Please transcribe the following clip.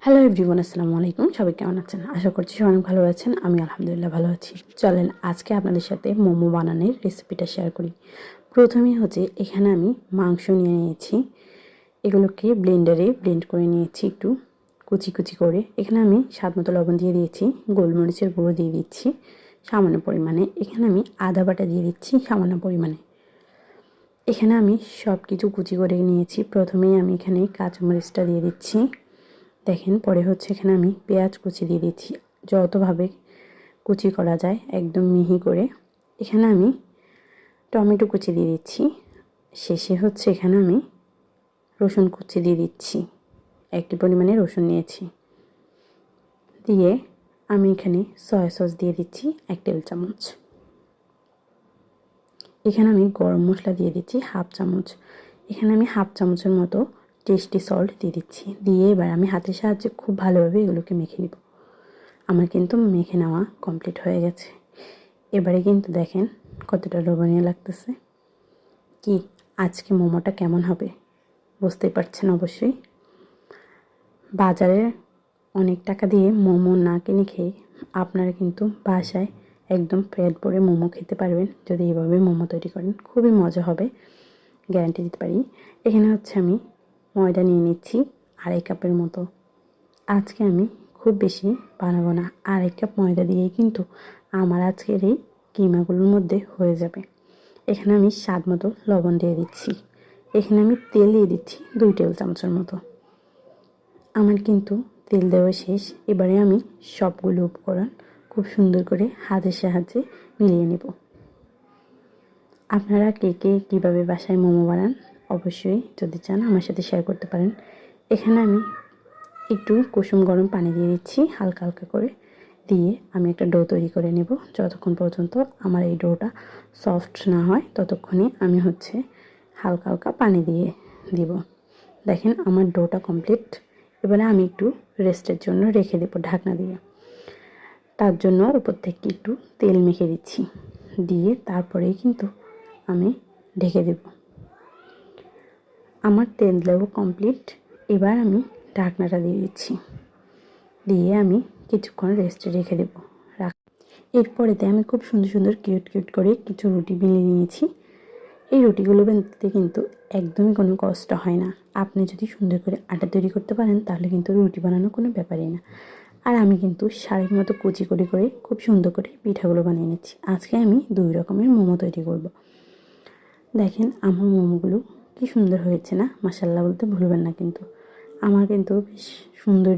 Hello everyone, আসসালামু আলাইকুম। সবাই কেমন আছেন? আশা করছি সবাই অনেক ভালো আছেন। আমি আলহামদুলিল্লাহ ভালো আছি। চলেন আজকে আপনাদের সাথে মোমো বানানোর রেসিপিটা শেয়ার করি। প্রথমেই হচ্ছে এখানে আমি মাংস নিয়ে নিয়েছি। এগুলোকে ব্লেন্ডারে ব্লেন্ড করে নিয়েছি একটু কুচি কুচি করে। এখানে আমি স্বাদ মতো লবণ দিয়ে দিয়েছি, গোলমরিচের গুঁড়ো দিয়ে দিচ্ছি সামান্য পরিমাণে। এখানে আমি আদা বাটা দিয়ে দিচ্ছি সামান্য পরিমাণে। এখানে আমি সব কিছু কুচি করে নিয়েছি। প্রথমেই আমি এখানে কাঁচামরিচটা দিয়ে দিচ্ছি। দেখেন, পরে হচ্ছে এখানে আমি পেঁয়াজ কুচি দিয়ে দিচ্ছি, যতভাবে কুচি করা যায় একদম মিহি করে। এখানে আমি টমেটো কুচি দিয়ে দিচ্ছি। শেষে হচ্ছে এখানে আমি রসুন কুচি দিয়ে দিচ্ছি। একটি পরিমাণে রসুন নিয়েছি। দিয়ে আমি এখানে সয়া সস দিয়ে দিচ্ছি 1 টেবিল চামচ। এখানে আমি গরম মশলা দিয়ে দিচ্ছি 1/2 চামচ। এখানে আমি 1/2 চামচের মতো টেস্টি সল্ট দিয়ে দিচ্ছি। দিয়ে এবার আমি হাতের সাহায্যে খুব ভালোভাবে এগুলোকে মেখে নেব। আমার কিন্তু মেখে নেওয়া কমপ্লিট হয়ে গেছে। এবারে কিন্তু দেখেন কতটা লোভনীয় লাগতেছে। কি আজকে মোমোটা কেমন হবে বুঝতেই পারছেন অবশ্যই। বাজারে অনেক টাকা দিয়ে মোমো না কিনে খেয়ে আপনারা কিন্তু বাসায় একদম পেট ভরে মোমো খেতে পারবেন যদি এভাবে মোমো তৈরি করেন। খুবই মজা হবে, গ্যারান্টি দিতে পারি। এখানে হচ্ছে আমি ময়দা নিয়ে নিচ্ছি 2.5 কাপের মতো। আজকে আমি খুব বেশি বানাবো না, 2.5 কাপ ময়দা দিয়েই কিন্তু আমার আজকের এই কিমাগুলোর মধ্যে হয়ে যাবে। এখানে আমি স্বাদ মতো লবণ দিয়ে দিচ্ছি। এখানে আমি তেল দিয়ে দিচ্ছি 2 টেবিল চামচের মতো। আমার কিন্তু তেল দেওয়া শেষ। এবারে আমি সবগুলো উপকরণ খুব সুন্দর করে হাতের সাহায্যে মিলিয়ে নেব। আপনারা কে কে কীভাবে বাসায় মোমো বানান অবশ্যই যদি চান আমার সাথে শেয়ার করতে পারেন। এখানে আমি একটু কুসুম গরম পানি দিয়ে দিচ্ছি হালকা হালকা করে। দিয়ে আমি একটা ডো তৈরি করে নেব। যতক্ষণ পর্যন্ত আমার এই ডোটা সফট না হয় ততক্ষণই আমি হচ্ছে হালকা হালকা পানি দিয়ে দিব। দেখেন আমার ডোটা কমপ্লিট। এবারে আমি একটু রেস্টের জন্য রেখে দেবো ঢাকনা দিয়ে। তার জন্য উপর থেকে একটু তেল মেখে দিচ্ছি। দিয়ে তারপরেই কিন্তু আমি ঢেকে দেব। আমার তেল দেওয়া কমপ্লিট। এবার আমি ঢাকনাটা দিয়ে দিচ্ছি। দিয়ে আমি কিছুক্ষণ রেস্টে রেখে দেব। এরপরেতে আমি খুব সুন্দর সুন্দর কিউট কিউট করে কিছু রুটি বেলে নিয়েছি। এই রুটিগুলো বেলতে কিন্তু একদমই কোনো কষ্ট হয় না। আপনি যদি সুন্দর করে আটা তৈরি করতে পারেন তাহলে কিন্তু রুটি বানানো কোনো ব্যাপারই না। আর আমি কিন্তু শাড়ির মতো কুচি করে করে খুব সুন্দর করে পিঠাগুলো বানিয়ে নিচ্ছি। আজকে আমি 2 রকমের মোমো তৈরি করব। দেখেন আমার মোমোগুলো কি সুন্দর হয়েছে না? মাশাআল্লাহ বলতে ভুলবেন না কিন্তু। আমার কিন্তু বেশ সুন্দর